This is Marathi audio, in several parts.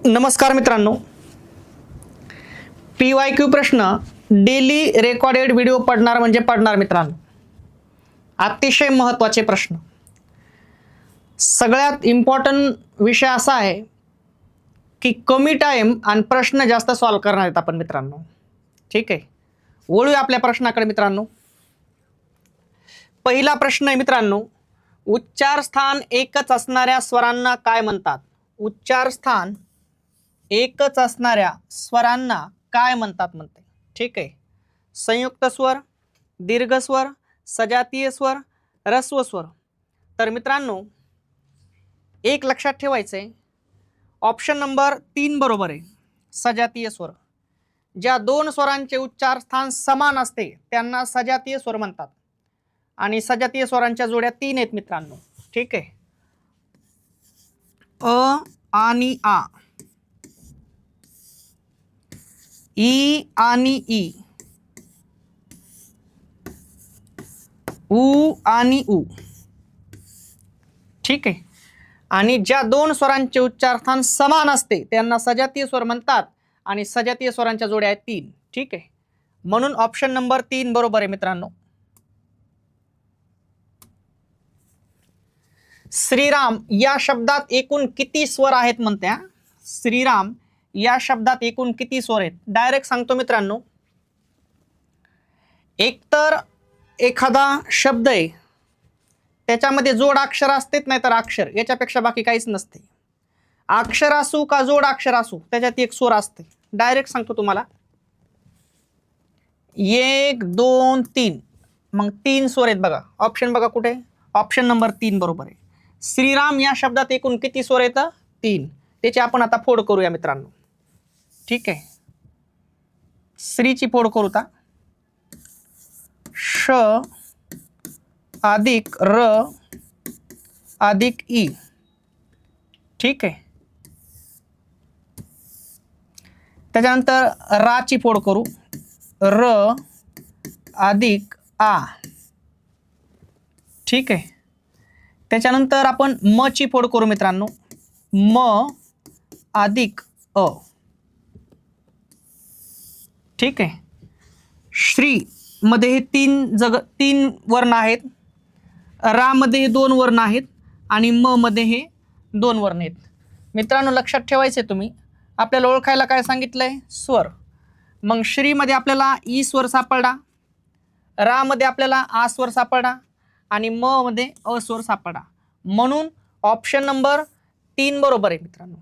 नमस्कार मित्रांनो, PYQ प्रश्न डेली रेकॉर्डेड व्हिडिओ पडणार म्हणजे पडणार मित्रांनो. अतिशय महत्त्वाचे प्रश्न. सगळ्यात इम्पॉर्टंट विषय असा आहे की कमी टाइम आणि प्रश्न जास्त सॉल्व करणार आहेत आपण मित्रांनो. ठीक आहे, वळूया आपल्या प्रश्नाकडे मित्रांनो. पहिला प्रश्न आहे मित्रांनो, उच्चार स्थान एकच असणाऱ्या स्वरांना काय म्हणतात? उच्चार स्थान एकच असणाऱ्या स्वरांना काय म्हणतात म्हणते. ठीक आहे, संयुक्त स्वर, दीर्घ स्वर, सजातीय स्वर, ऱ्हस्व स्वर. तर मित्रांनो एक लक्षात ठेवायचंय, ऑप्शन नंबर 3 बरोबर आहे. सजातीय स्वर. ज्या दोन स्वरांचे उच्चार स्थान समान असते त्यांना सजातीय स्वर म्हणतात आणि सजातीय स्वरांच्या जोड्या 3 आहेत मित्रांनो. ठीक आहे, अ आणि आ, ई आणि ई, उ आणि उ. ठीक आहे, आणि ज्या दोन स्वरांचे उच्चारस्थान समान असते त्यांना सजातीय स्वर म्हणतात आणि सजातीय स्वरांच्या जोड्या आहेत 3. ठीक आहे, म्हणून ऑप्शन नंबर 3 बरोबर आहे मित्रांनो. श्रीराम या शब्दात एकूण किती स्वर आहेत म्हणत्या? श्रीराम या शब्दात एकूण किती स्वर आहेत? डायरेक्ट सांगतो मित्रांनो, एकतर एखादा शब्द आहे त्याच्यामध्ये जोड अक्षर असतेच नाही तर अक्षर, याच्यापेक्षा बाकी काहीच नसते. अक्षर असू का जोड अक्षर असू त्याच्यात एक स्वर असते. डायरेक्ट सांगतो तुम्हाला, 1 2 3, मग 3 स्वर आहेत बघा. ऑप्शन बघा कुठे, ऑप्शन नंबर 3 बरोबर आहे. श्रीराम या शब्दात एकूण किती स्वर येतं? 3. त्याची आपण आता फोड करूया मित्रांनो. ठीक आहे, श्रीची फोड करू ता. श अधिक र अधिक ई. ठीक आहे, त्याच्यानंतर राची फोड करू, र अधिक आ. ठीक आहे, त्याच्यानंतर आपण म ची फोड करू मित्रांनो, म अधिक अ. ठीक आहे, श्री मध्ये हे 3 वर्ण आहेत, रा मध्ये हे 2 वर्ण आहेत आणि म मध्ये हे 2 वर्ण आहेत. मित्रांनो लक्षात ठेवायचे, तुम्ही आपल्याला ओळखायला काय सांगितलंय? स्वर. मग श्री मध्ये आपल्याला ई स्वर सापडला, रा मध्ये आपल्याला आ स्वर सापडला आणि म मध्ये अ स्वर सापडला. म्हणून ऑप्शन नंबर 3 बरोबर आहे मित्रांनो.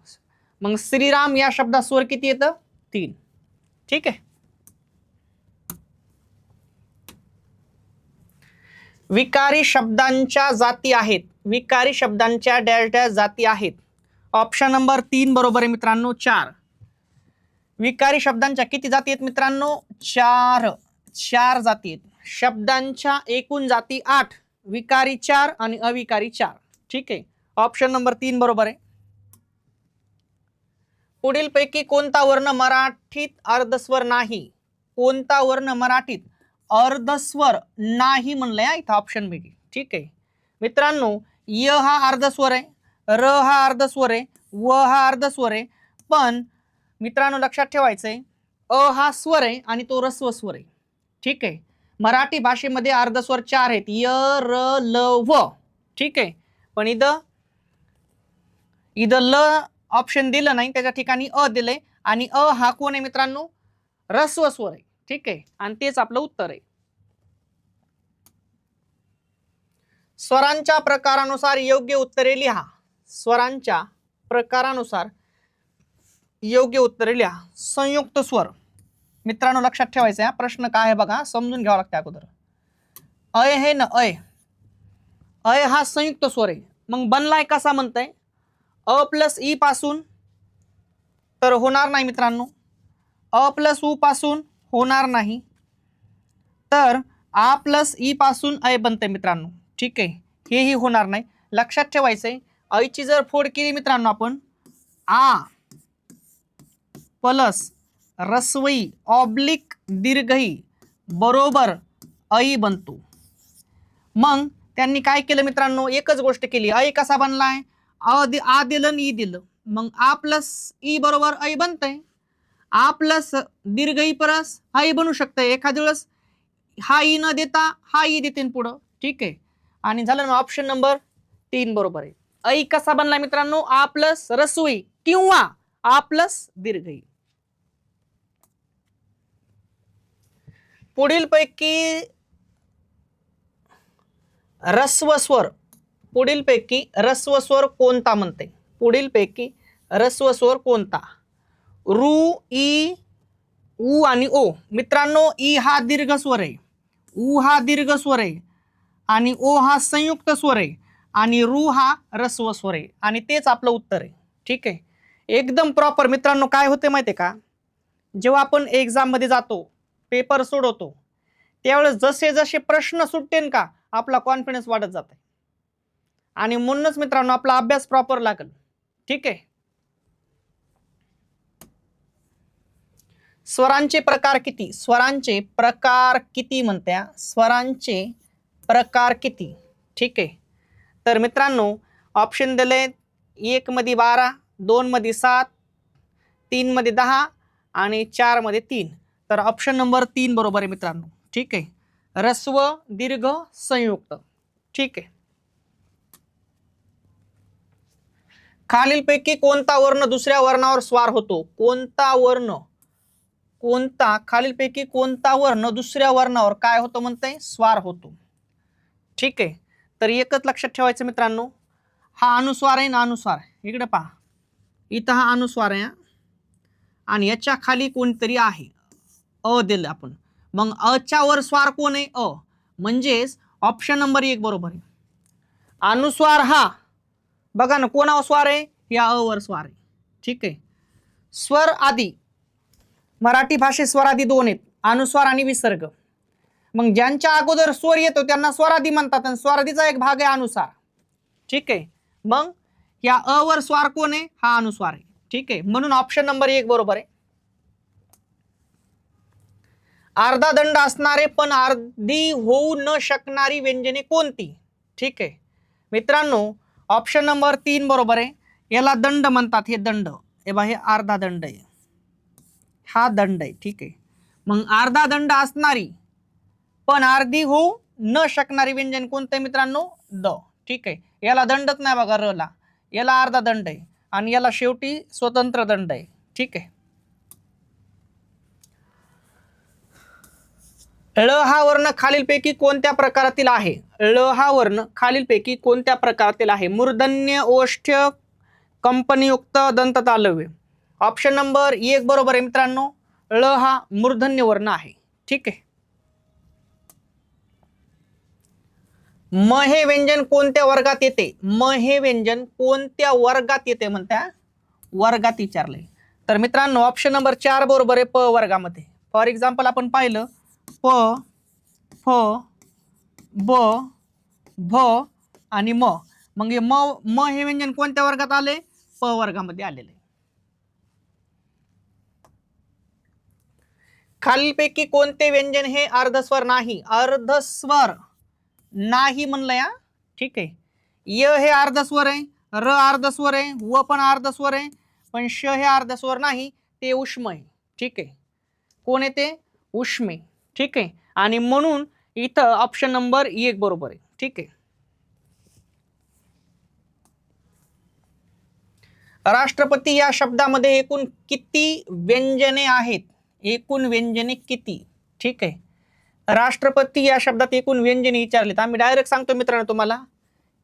मग श्रीराम या शब्दात स्वर किती येतं? 3. ठीक आहे, विकारी शब्दांच्या जाती आहेत. विकारी शब्दांच्या डॅश डॅश जाती आहेत. ऑप्शन नंबर 3 बरोबर आहे मित्रांनो, 4. विकारी शब्दांच्या किती जाती आहेत मित्रांनो? 4 जाती आहेत. शब्दांच्या एकूण जाती 8, विकारी 4 आणि अविकारी 4. ठीक आहे, ऑप्शन नंबर 3 बरोबर आहे. पुढील पैकी कोणता वर्ण मराठीत अर्धस्वर नाही? कोणता वर्ण मराठीत अर्धस्वर नाही म्हणलंय इथं ऑप्शन बी. ठीक आहे मित्रांनो, य हा अर्धस्वर आहे, र हा अर्धस्वर आहे, व हा अर्धस्वर आहे. पण मित्रांनो लक्षात ठेवायचंय, अ हा स्वर आहे आणि तो ऱ्हस्व स्वर आहे. ठीक आहे, मराठी भाषेमध्ये अर्धस्वर 4 आहेत, य र ल व. ठीक आहे, पण इथं ल ऑप्शन दिलं नाही, त्याच्या ठिकाणी अ दिलंय आणि अ हा कोण आहे मित्रांनो? ऱ्हस्व स्वर आहे. ठीक आहे, आणि तेच आपलं उत्तर आहे. स्वरांच्या प्रकारानुसार योग्य उत्तरे लिहा. स्वरांच्या प्रकारानुसार योग्य उत्तरे लिहा. संयुक्त स्वर. मित्रांनो लक्षात ठेवायचं, प्रश्न काय आहे बघा, समजून घ्यावं लागतं अगोदर. अय हे ना, अय अय हा संयुक्त स्वर आहे. मग बनलाय कसा म्हणताय? अ प्लस ई पासून, तर होणार नाही मित्रांनो. अ प्लस उ पासून होणार नाही, तर आ प्लस ई पासून अय बनते मित्रांनो. ठीक आहे, हेही होणार नाही. लक्षात ठेवायचंय, अयची जर फोड केली मित्रांनो आपण, आ प्लस रस्वई ऑब्लिक दीर्घई बरोबर अई बनतो. मग त्यांनी काय केलं मित्रांनो? एकच गोष्ट केली. अय कसा बनलाय? आ दिलं आणि ई दिलं. मग आ प्लस ई बरोबर ऐ बनतंय. आ प्लस दीर्घ ई परस हा ई बनू शकतंय. एखाद्या वेळेस हा ई न देता हा ई देते पुढं. ठीक आहे. आणि झालं ना ऑप्शन नंबर 3 बरोबर आहे. ऐ कसा बनला मित्रांनो? आ प्लस रस्व ई किंवा आ प्लस दीर्घ ई. पुढील पैकी रस्व स्वर कोणता म्हणते? पुढील पैकी रस्व स्वर कोणता? रू, ई, उ आणि ओ. मित्रांनो ई हा दीर्घ स्वर आहे, उ हा दीर्घ स्वर आहे आणि ओ हा संयुक्त स्वर आहे आणि रू हा रस्व स्वर आहे आणि तेच आपलं उत्तर आहे. ठीक आहे. एकदम प्रॉपर. मित्रांनो काय होते माहितीये का, जेव्हा आपण एक्झाम मध्ये जातो, पेपर सोडवतो, त्यावेळेस जसे जसे प्रश्न सुटतेन का आपला कॉन्फिडन्स वाढत जाते आणि म्हणूनच मित्रांनो आपला अभ्यास प्रॉपर लागेल. ठीक आहे. स्वरांचे प्रकार किती? स्वरांचे प्रकार किती म्हणत्या? स्वरांचे प्रकार किती? ठीक आहे. तर मित्रांनो ऑप्शन दिले 1 मध्ये 12, 2 मध्ये 7, 3 मध्ये 10 आणि 4 मध्ये 3. तर ऑप्शन नंबर 3 बरोबर आहे मित्रांनो. ठीक आहे. रस्व, दीर्घ, संयुक्त. ठीक आहे. खालीलपैकी कोणता वर्ण दुसऱ्या वर्णावर स्वार होतो? खालीलपैकी कोणता वर्ण दुसऱ्या वर्णावर काय होतो म्हणते? स्वार होतो. ठीक आहे. तर एकच लक्षात ठेवायचं मित्रांनो, हा अनुस्वार आहे ना, अनुस्वार. इकडे पहा, इथं हा अनुस्वार आहे आणि याच्या खाली कोणतरी आहे, अ दिलं आपण. मग अच्या वर स्वार कोण आहे? अ. म्हणजेच ऑप्शन नंबर 1 बरोबर आहे. अनुस्वार हा बघा ना कोणावर स्वार आहे? या अ वर स्वार आहे. ठीक आहे. स्वर आदी, मराठी भाषेत स्वर आदी 2 आहेत, अनुस्वार आणि विसर्ग. मग ज्यांच्या अगोदर स्वर येतो त्यांना स्वरादी म्हणतात आणि स्वरादीचा एक भाग आहे अनुस्वार. ठीक आहे. मग या अ वर स्वार कोण आहे? हा अनुस्वार आहे. ठीक आहे. म्हणून ऑप्शन नंबर 1 बरोबर आहे. अर्धा दंड असणारे पण अर्धी होऊ न शकणारी व्यंजने कोणती? ठीक आहे. मित्रांनो ऑप्शन नंबर 3 बरोबर आहे. याला दंड म्हणतात. हे दंड, हे बघा, हे अर्धा दंड आहे, हा दंड आहे. ठीक आहे. मग अर्धा दंड असणारी पण अर्धी होऊ न शकणारी व्यंजन कोणतं आहे मित्रांनो? द. ठीक आहे. याला दंडच नाही बघा, र ला. याला अर्धा दंड आहे आणि याला शेवटी स्वतंत्र दंड आहे. ठीक आहे. ळ हा वर्ण खालीलपैकी कोणत्या प्रकारातील आहे? ळ हा वर्ण खालीलपैकी कोणत्या प्रकारातील आहे? मूर्धन्य, ओष्ठ्य, कंपनीयुक्त, दंत तालव्य. ऑप्शन नंबर 1 बरोबर आहे मित्रांनो. ळ हा मूर्धन्य वर्ण आहे. ठीक आहे. म हे व्यंजन कोणत्या वर्गात येते? म हे व्यंजन कोणत्या वर्गात येते म्हणत्या? वर्गात विचारले. तर मित्रांनो ऑप्शन नंबर 4 बरोबर आहे, प वर्गामध्ये. फॉर एक्झाम्पल आपण पाहिलं प, फ, ब, भ आणि म. मग म हे व्यंजन कोणत्या वर्गात आले? प वर्गामध्ये आलेले. खालीलपैकी कोणते व्यंजन हे अर्धस्वर नाही? अर्धस्वर नाही म्हणलं या. ठीक आहे. य हे अर्धस्वर आहे, र अर्धस्वर आहे, व पण अर्धस्वर आहे, पण श हे अर्धस्वर नाही, ते उष्म आहे. ठीक आहे. कोण आहे ते? उष्मे. ठीक आहे. आणि म्हणून इथं ऑप्शन नंबर 1 बरोबर आहे. ठीक आहे. राष्ट्रपती या शब्दामध्ये एकूण किती व्यंजने आहेत? एकूण व्यंजने किती? ठीक आहे. राष्ट्रपती या शब्दात एकूण व्यंजने विचारलीत. आम्ही डायरेक्ट सांगतो मित्रांनो तुम्हाला,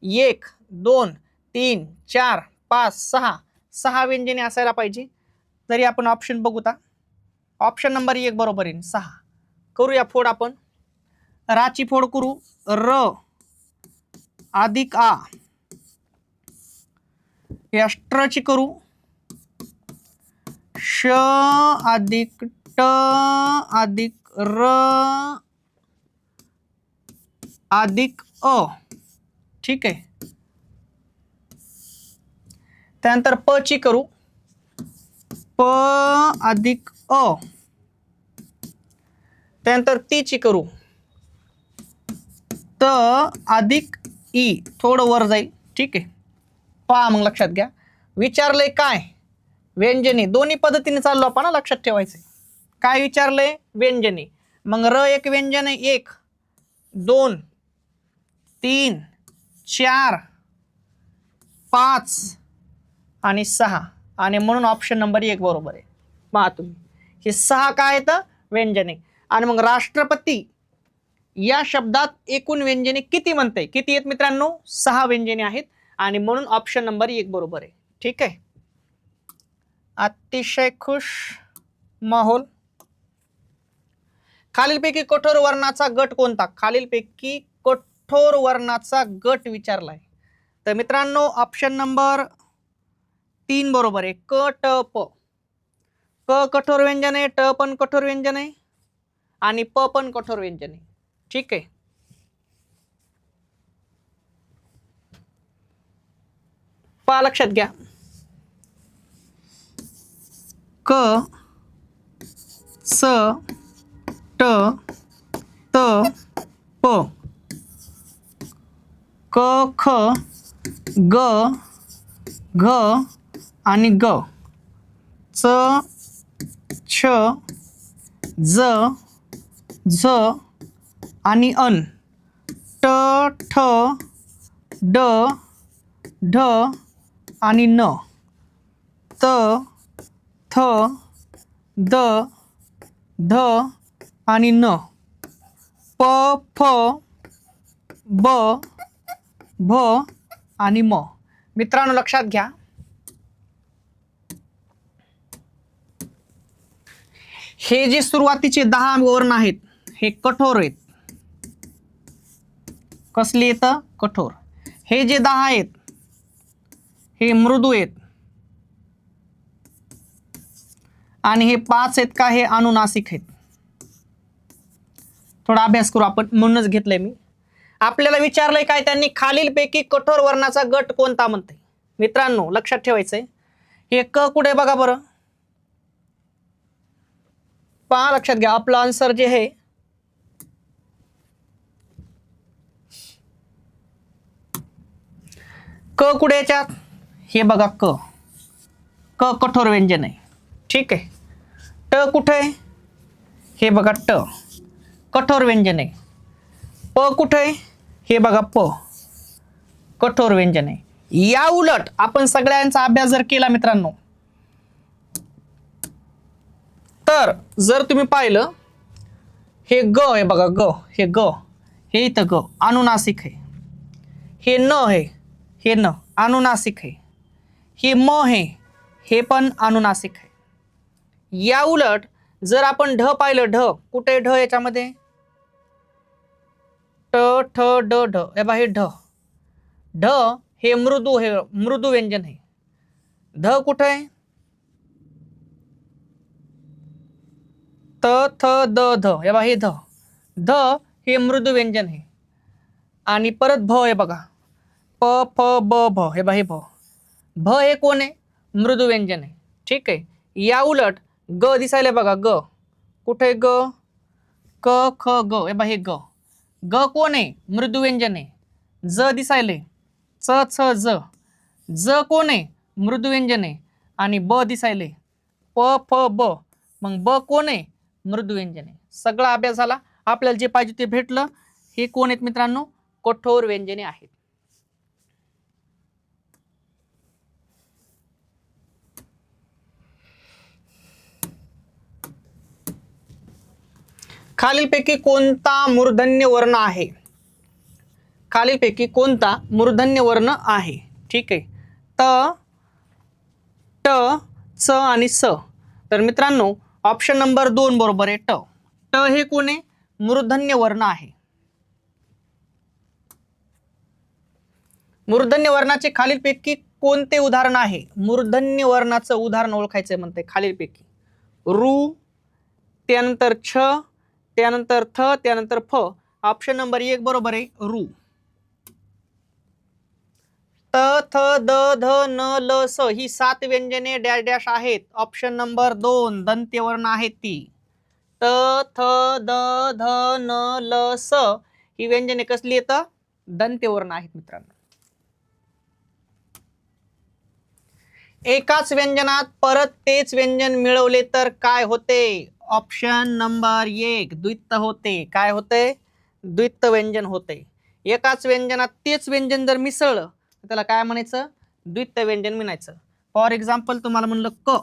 1, 2, 3, 4, 5, 6 व्यंजने असायला पाहिजे. तरी आपण ऑप्शन बघूता. ऑप्शन नंबर 1 बरोबर आहे, 6. करूया फोड आपण. राची फोड करू. र अधिक आ. या ष्ट्रची करू. श अधिक ट अधिक र अधिक अ. ठीक आहे. त्यानंतर प ची करू. प अधिक अ. त्यानंतर ती ची करू. त अधिक ई. थोडं वर जाईल. ठीक आहे. पहा मग लक्षात घ्या. विचारलंय काय? व्यंजने. दोन्ही पद्धतीने चाललो आपण, लक्षात ठेवायचंय. काय विचारलंय? व्यंजने. मग र एक व्यंजन आहे, 1 2 3 4 5 आणि 6, आणि म्हणून ऑप्शन नंबर 1 बरोबर आहे. पहा तुम्ही, हे 6 काय आहेत? व्यंजने. आणि मग राष्ट्रपती या शब्दात एकूण व्यंजने किती म्हणते? किती आहेत मित्रांनो? 6 व्यंजने आहेत, आणि म्हणून ऑप्शन नंबर 1 बरोबर आहे. ठीक आहे, अतिशय खुश माहोल. खालीलपैकी कठोर वर्णाचा गट कोणता? खालीलपैकी कठोर वर्णाचा गट विचारलाय. तर मित्रांनो ऑप्शन नंबर 3 बरोबर आहे. क ट प. क कठोर व्यंजन आहे, ट पण कठोर व्यंजन आहे, आणि प पण कठोर व्यंजन आहे. ठीक आहे, पहा लक्षात घ्या. क स ट त प. क ख ग घ आणि ग. च छ ज झ आणि अन. ट ठ ड ढ आणि न. त थ द ध आणि न. प फ ब भ आणि म. मित्रांनो लक्षात घ्या, हे जे सुरुवातीचे 10 वर्ण आहेत हे कठोर आहेत. कसले येतं? कठोर. हे जे 10 आहेत हे मृदू आहेत, आणि हे 5 आहेत का? हे अनुनासिक आहेत. थोडा अभ्यास करू आपण, म्हणूनच घेतलंय मी. आपल्याला विचारलंय काय? त्यांनी खालीलपैकी कठोर वर्णाचा गट कोणता म्हणते? मित्रांनो लक्षात ठेवायचंय, हे क कुठे बघा बरं. पहा लक्षात घ्या, आपलं आन्सर जे आहे क कुठे याच्यात? हे बघा क. क कठोर व्यंजन आहे. ठीक आहे. ट कुठे आहे? हे बघा ट कठोर व्यंजन आहे. प कुठे आहे? हे बघा प कठोर व्यंजन आहे. या उलट आपण सगळ्यांचा अभ्यास जर केला मित्रांनो, तर जर तुम्ही पाहिलं, हे ग आहे बघा, ग. हे ग, हे इथं ग अनुनासिक आहे. हे न आहे, हे न अनुनासिक आहे. हे म आहे, हे पण अनुनासिक आहे. या उलट जर आपण ढ पाहिलं, ढ कुठे? ढ याच्यामध्ये ट ठ ड ढ. हे बघा, हे ढ. ढ हे मृदू, हे मृदू व्यंजन आहे. ध कुठे आहे? त थ द ध. हे बघा, हे ध. ध हे मृदू व्यंजन आहे. आणि परत भ आहे बघा, प फ ब भ. हे बघा, हे भ. भ हे कोण आहे? मृदू व्यंजन आहे. ठीक आहे. या उलट ग दिसायला बघा, ग कुठे? ग क ख ग. हे बघा, हे ग. ग कोण आहे? मृदू व्यंजन आहे. ज दिसायले च छ ज. ज कोण आहे? मृदू व्यंजन आहे. आणि ब दिसायले प फ ब. मग ब कोण आहे? मृदू व्यंजन आहे. सगळा अभ्यास झाला, आपल्याला जे पाहिजे ते भेटलं. हे कोण आहेत मित्रांनो? कठोर व्यंजने आहेत. खालीलपैकी कोणता मूर्धन्य वर्ण आहे? खालीलपैकी कोणता मूर्धन्य वर्ण आहे? ठीक आहे. त ट च आणि स. तर मित्रांनो ऑप्शन नंबर 2 बरोबर आहे. ट. ट हे कोण आहे? मूर्धन्य वर्ण आहे. मूर्धन्य वर्णाचे खालीलपैकी कोणते उदाहरण आहे? मूर्धन्य वर्णाचं उदाहरण ओळखायचंय म्हणते. खालीलपैकी रु, त्यानंतर छ, त्यानंतर थ, त्यानंतर फ. ऑप्शन नंबर 1 बरोबर आहे, रु. त थ द ध न ल स ही 7 व्यंजने डॅश डॅश आहेत. ऑप्शन नंबर 2 दंत्यवर्ण आहेत ती. त थ द ध न ल स ही व्यंजने कसली येतं? दंत्यवर्ण आहेत मित्रांनो. एकाच व्यंजनात परत तेच व्यंजन मिळवले तर काय होते? ऑप्शन नंबर 1 द्वित्व होते. काय होते? द्वित्व व्यंजन होते. एकाच व्यंजनात तेच व्यंजन जर मिसळलं तर त्याला काय म्हणायचं? द्वित्व व्यंजन म्हणायचं. फॉर एक्झाम्पल तुम्हाला म्हणलं क,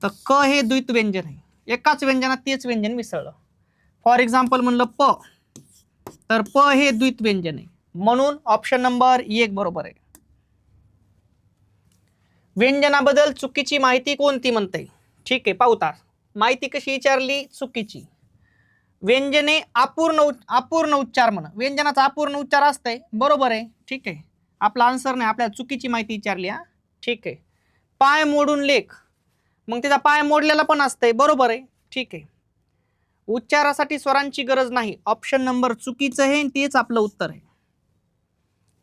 तर क हे द्वित्व व्यंजन आहे. एकाच व्यंजनात तेच व्यंजन मिसळलं. फॉर एक्झाम्पल म्हणलं प, तर प हे द्वित्व व्यंजन आहे. म्हणून ऑप्शन नंबर 1 बरोबर आहे. व्यंजनाबद्दल चुकीची माहिती कोणती म्हणते? ठीक आहे, पाहूता. माहिती कशी विचारली? चुकीची. व्यंजने अपूर्ण उच्चार म्हणा. व्यंजनाचा अपूर्ण उच्चार असतंय, बरोबर आहे. ठीक आहे, आपला आन्सर नाही, आपल्याला चुकीची माहिती विचारली. हा ठीक आहे. पाय मोडून लेख, मग त्याचा पाय मोडलेला पण असतंय, बरोबर आहे. ठीक आहे. उच्चारासाठी स्वरांची गरज नाही. ऑप्शन नंबर चुकीचं आहे, तेच आपलं उत्तर आहे.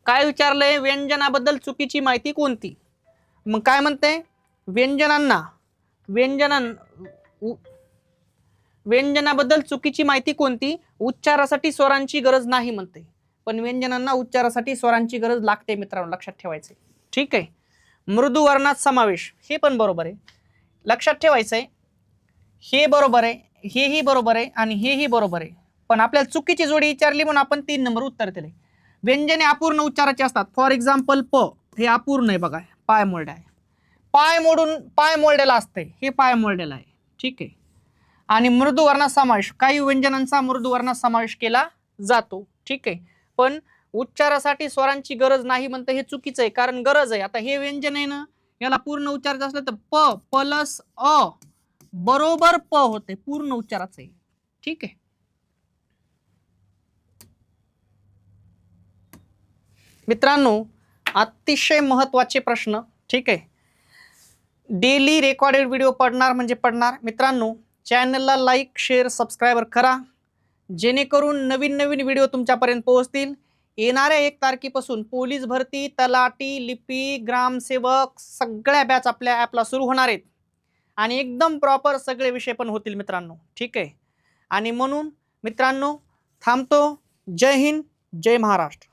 काय विचारलंय? व्यंजनाबद्दल चुकीची माहिती कोणती? मग काय म्हणते? व्यंजनाबद्दल चुकीची माहिती कोणती? उच्चारासाठी स्वरांची गरज नाही म्हणते, पण व्यंजनांना उच्चारासाठी स्वरांची गरज लागते मित्रांनो, लक्षात ठेवायचे. ठीक आहे. मृदू वर्णात समावेश, हे पण बरोबर आहे, लक्षात ठेवायचंय. हे बरोबर आहे, हेही बरोबर आहे आणि हेही बरोबर आहे, पण आपल्याला चुकीची जोडी विचारली म्हणून आपण 3 नंबर उत्तर दिले. व्यंजने अपूर्ण उच्चाराचे असतात. फॉर एक्झाम्पल प हे अपूर्ण आहे बघा, पाय मोरडा आहे. पाय मोरडेला असते, हे पाय मोरडेला आहे. ठीक आहे. आणि मृदू वर्णात समावेश, काही व्यंजनांचा मृदू वर्णात समावेश केला जातो. ठीक आहे, पण उच्चारासाठी स्वरांची गरज नाही म्हणतं, हे चुकीचं आहे, कारण गरज आहे. आता हे व्यंजन आहे ना, याला पूर्ण उच्चारायचं असलं तर प प्लस अ बरोबर प होते, पूर्ण उच्चाराचं आहे. ठीक आहे. मित्रांनो, अतिशय महत्वाचे प्रश्न. ठीक आहे. डेली रेकॉर्डेड व्हिडिओ पडणार म्हणजे पडणार. मित्रांनो, चॅनलला लाईक, शेअर, सबस्क्राईबर करा, जेणेकरून नवीन नवीन व्हिडिओ तुमच्यापर्यंत पोहोचतील. येणाऱ्या 1 तारखेपासून पोलीस भरती, तलाठी, लिपी, ग्रामसेवक सगळ्या बॅच आपल्या ॲपला सुरू होणार आहेत आणि एकदम प्रॉपर सगळे विषय पण होतील मित्रांनो. ठीक आहे. आणि म्हणून मित्रांनो थांबतो. जय हिंद, जय महाराष्ट्र.